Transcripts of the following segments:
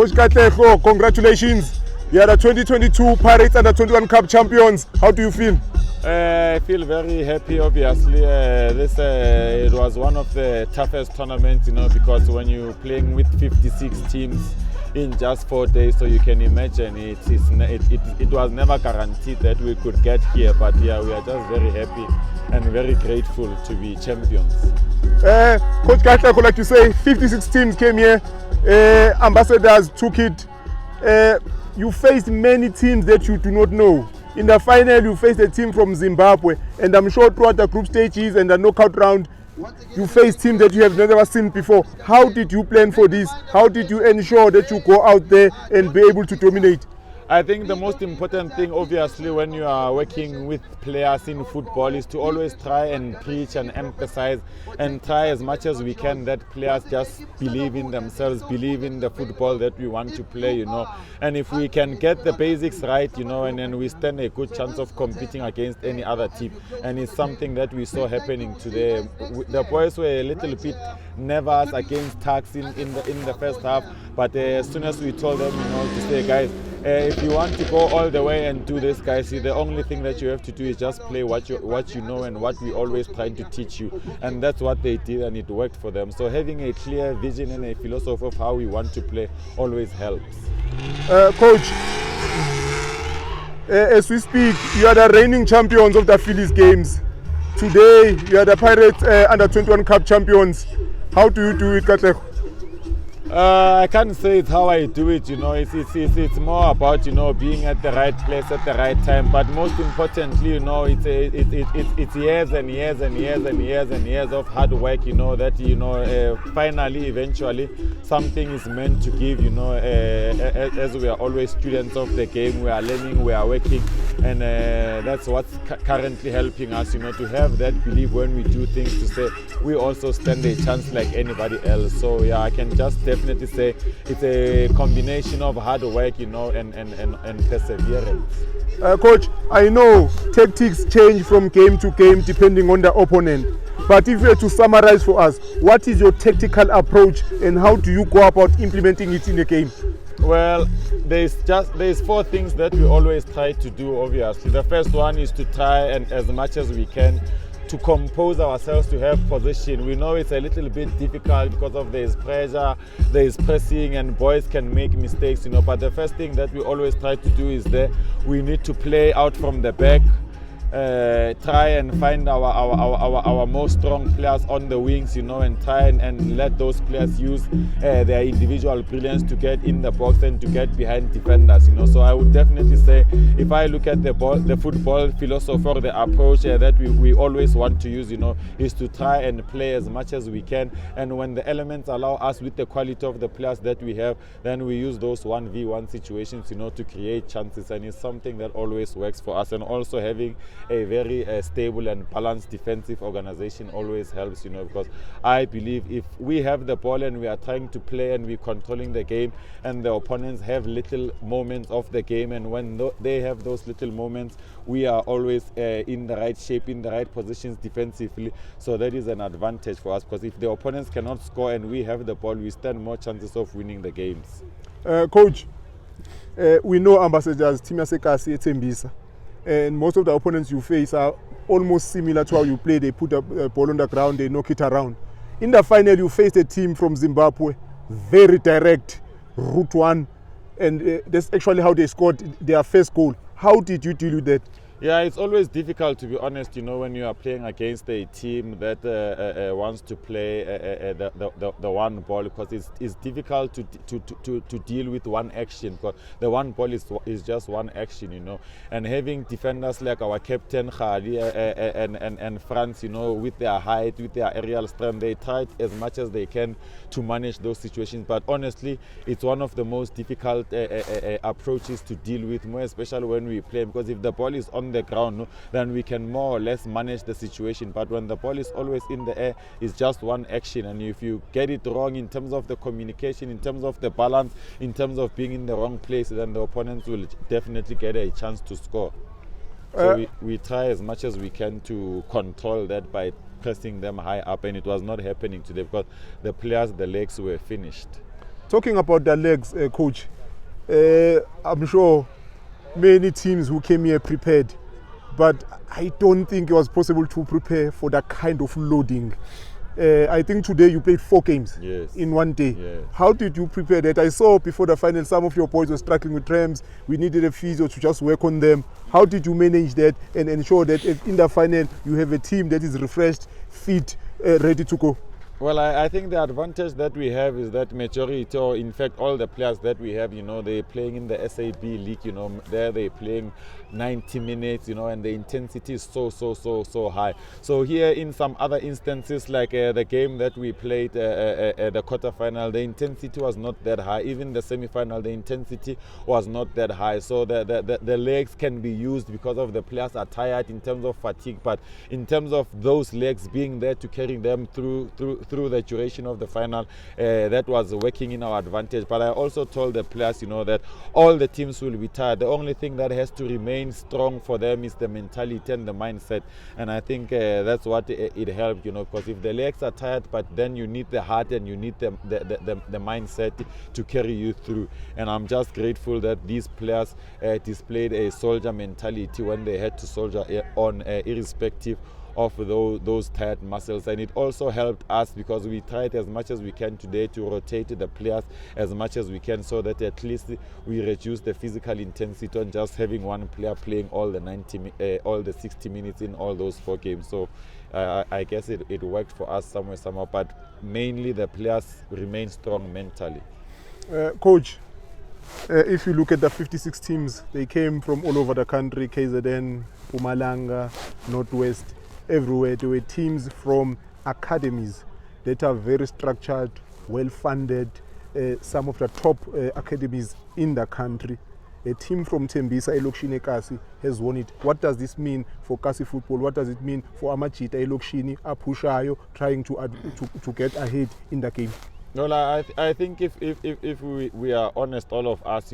Coach Katlego, congratulations. You are the 2022 Pirates Under 21 Cup champions. How do you feel? I feel very happy, obviously. It was one of the toughest tournaments, because when you're playing with 56 teams in just 4 days, so you can imagine it was never guaranteed that we could get here. But yeah, we are just very happy and very grateful to be champions. Coach Katlego, like you say, 56 teams came here. Ambassadors took it. You faced many teams that you do not know. In the final, you faced a team from Zimbabwe, and I'm sure throughout the group stages and the knockout round, you faced teams that you have never seen before. How did you plan for this? How did you ensure that you go out there and be able to dominate? I think the most important thing, obviously, when you are working with players in football is to always try and preach and emphasize and try as much as we can that players just believe in themselves, believe in the football that we want to play, And if we can get the basics right, and then we stand a good chance of competing against any other team. And it's something that we saw happening today. The boys were a little bit nervous against Tuks in the first half, but as soon as we told them, to say, guys, if you want to go all the way and do this, guys, the only thing that you have to do is just play what you know and what we always trying to teach you. And that's what they did, and it worked for them. So having a clear vision and a philosophy of how we want to play always helps. Coach, as we speak, you are the reigning champions of the Phillies games. Today, you are the Pirates Under 21 Cup champions. How do you do it, Katlego? I can't say it's how I do it, It's more about, being at the right place at the right time. But most importantly, it's years and years and years and years and years of hard work, that, finally, eventually, something is meant to give, as we are always students of the game, we are learning, we are working. And that's what's currently helping us, to have that belief when we do things, to say we also stand a chance like anybody else. So yeah, I can just definitely say it's a combination of hard work, and perseverance. Coach, I know tactics change from game to game depending on the opponent. But if you were to summarize for us, what is your tactical approach and how do you go about implementing it in the game? Well, there's 4 things that we always try to do, obviously. The first one is to try and as much as we can to compose ourselves to have possession. We know it's a little bit difficult because of there's pressure, there's pressing, and boys can make mistakes, But the first thing that we always try to do is that we need to play out from the back. Try and find our most strong players on the wings, and try and let those players use their individual brilliance to get in the box and to get behind defenders, So I would definitely say, if I look at the football philosophy or the approach that we always want to use, is to try and play as much as we can. And when the elements allow us with the quality of the players that we have, then we use those 1v1 situations, to create chances. And it's something that always works for us. And also having a very stable and balanced defensive organization always helps, because I believe if we have the ball and we are trying to play and we're controlling the game, and the opponents have little moments of the game, and when they have those little moments, we are always in the right shape, in the right positions defensively. So that is an advantage for us, because if the opponents cannot score and we have the ball, we stand more chances of winning the games. Coach, we know Ambassadors, Team Yasekasi, Tembisa. And most of the opponents you face are almost similar to how you play. They put a ball on the ground, they knock it around. In the final, you faced a team from Zimbabwe, very direct, route one, and that's actually how they scored their first goal. How did you deal with that? Yeah, it's always difficult, to be honest, when you are playing against a team that wants to play the one ball, because it's difficult to deal with one action, because the one ball is just one action, And having defenders like our captain Khali and Franz, with their height, with their aerial strength, they try as much as they can to manage those situations. But honestly, it's one of the most difficult approaches to deal with, more especially when we play, because if the ball is on the ground, then we can more or less manage the situation. But when the ball is always in the air, it's just one action, and if you get it wrong in terms of the communication, in terms of the balance, in terms of being in the wrong place, then the opponents will definitely get a chance to score. So we try as much as we can to control that by pressing them high up, and it was not happening today because the players, the legs were finished. Talking about the legs, coach, I'm sure many teams who came here prepared, but I don't think it was possible to prepare for that kind of loading. I think today you played 4 games in one day. Yes. How did you prepare that? I saw before the final some of your boys were struggling with cramps. We needed a physio to just work on them. How did you manage that and ensure that in the final you have a team that is refreshed, fit, ready to go? Well, I think the advantage that we have is that majority, or in fact all the players that we have, they're playing in the SAB league, there they're playing 90 minutes, and the intensity is so high. So here in some other instances, like the game that we played at the quarterfinal, the intensity was not that high. Even the semi-final, the intensity was not that high. So the legs can be used because of the players are tired in terms of fatigue, but in terms of those legs being there to carry them through the duration of the final, that was working in our advantage. But I also told the players, that all the teams will be tired. The only thing that has to remain strong for them is the mentality and the mindset. And I think that's what it helped, because if the legs are tired, but then you need the heart and you need the mindset to carry you through. And I'm just grateful that these players displayed a soldier mentality when they had to soldier on, irrespective of those tired muscles. And it also helped us because we tried as much as we can today to rotate the players as much as we can, so that at least we reduce the physical intensity on just having one player playing all the 60 minutes in all those 4 games. So I guess it worked for us somehow, but mainly the players remain strong mentally. Coach, if you look at the 56 teams, they came from all over the country, KZN, Mpumalanga, Northwest, everywhere. There were teams from academies that are very structured, well-funded, some of the top academies in the country. A team from Tembisa, Elokshini Kasi, has won it. What does this mean for Kasi football? What does it mean for Amachita, Elokshini, Apushayo, trying to get ahead in the game? No, I think if we are honest, all of us,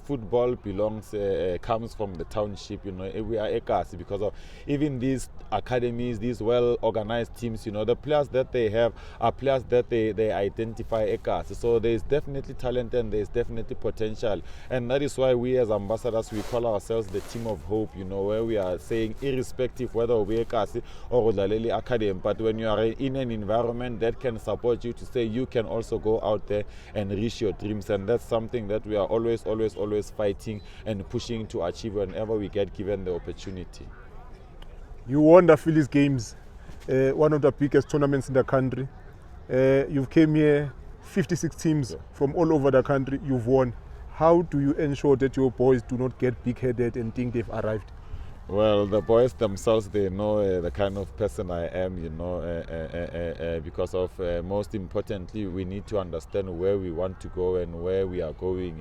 football comes from the township. We are Ekasi because of even these academies, these well-organized teams. The players that they have are players that they identify Ekasi. So there is definitely talent and there is definitely potential, and that is why we as ambassadors, we call ourselves the team of hope. Where we are saying, irrespective whether we Ekasi or Udlaleli Academy, but when you are in an environment that can support you to say you can also go out there and reach your dreams. And that's something that we are always fighting and pushing to achieve whenever we get given the opportunity. You won the Phillies games, one of the biggest tournaments in the country. You've came here, 56 teams from all over the country, you've won. How do you ensure that your boys do not get big-headed and think they've arrived? Well, the boys themselves, they know the kind of person I am, because of, most importantly, we need to understand where we want to go and where we are going.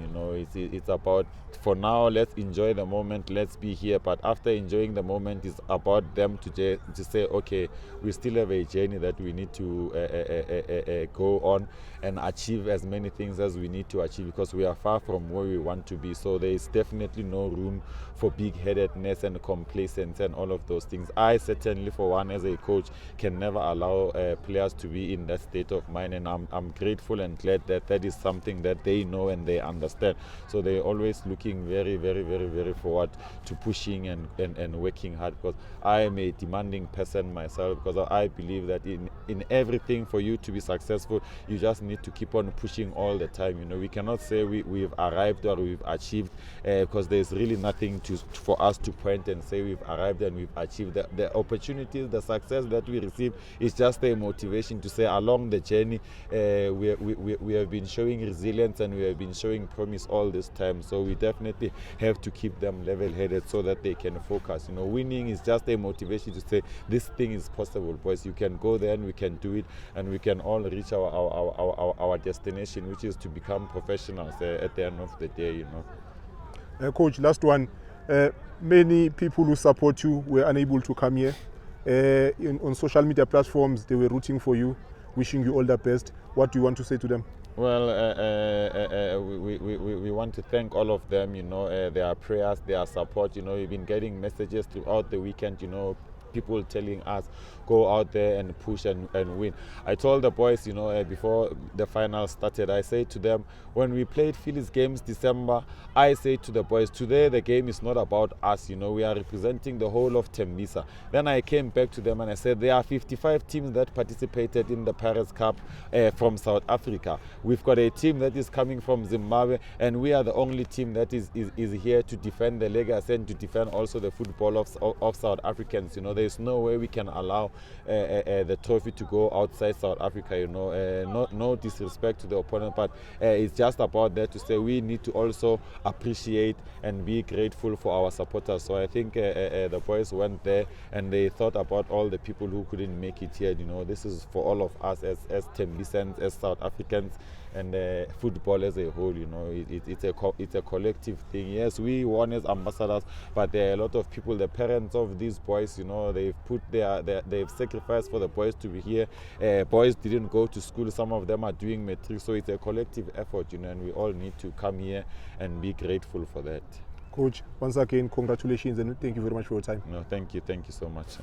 It's about, for now, let's enjoy the moment, let's be here. But after enjoying the moment, it's about them to say, okay, we still have a journey that we need to go on and achieve as many things as we need to achieve, because we are far from where we want to be. So there is definitely no room for big-headedness and complacency and all of those things. I certainly, for one, as a coach, can never allow players to be in that state of mind, and I'm grateful and glad that is something that they know and they understand. So they're always looking very, very, very, very forward to pushing and working hard, because I am a demanding person myself, because I believe that in everything, for you to be successful, you just need to keep on pushing all the time. We cannot say we've arrived or we've achieved, because there's really nothing for us to point and say we've arrived and we've achieved. The opportunities, the success that we receive is just a motivation to say along the journey we have been showing resilience and we have been showing promise all this time. So we definitely have to keep them level-headed so that they can focus. Winning is just a motivation to say this thing is possible, boys. You can go there and we can do it, and we can all reach our destination, which is to become professionals at the end of the day. Coach, last one. Many people who support you were unable to come here. On social media platforms, they were rooting for you, wishing you all the best. What do you want to say to them? Well, we want to thank all of them, their prayers, their support. We've been getting messages throughout the weekend, people telling us go out there and push and win. I told the boys, before the final started, I said to them, when we played Phillies games December, I say to the boys, today the game is not about us, we are representing the whole of Tembisa. Then I came back to them and I said, there are 55 teams that participated in the Paris Cup from South Africa. We've got a team that is coming from Zimbabwe, and we are the only team that is here to defend the legacy and to defend also the football of South Africans. There is no way we can allow the trophy to go outside South Africa. No disrespect to the opponent, but it's just about that to say we need to also appreciate and be grateful for our supporters. So I think the boys went there and they thought about all the people who couldn't make it here. This is for all of us as Tembisans, as South Africans, and football as a whole. It's a collective thing. Yes, we won as ambassadors, but there are a lot of people, the parents of these boys, they've put they've sacrificed for the boys to be here. Boys didn't go to school, some of them are doing matric, so it's a collective effort, and we all need to come here and be grateful for that. Coach, once again, congratulations and thank you very much for your time. No, thank you so much.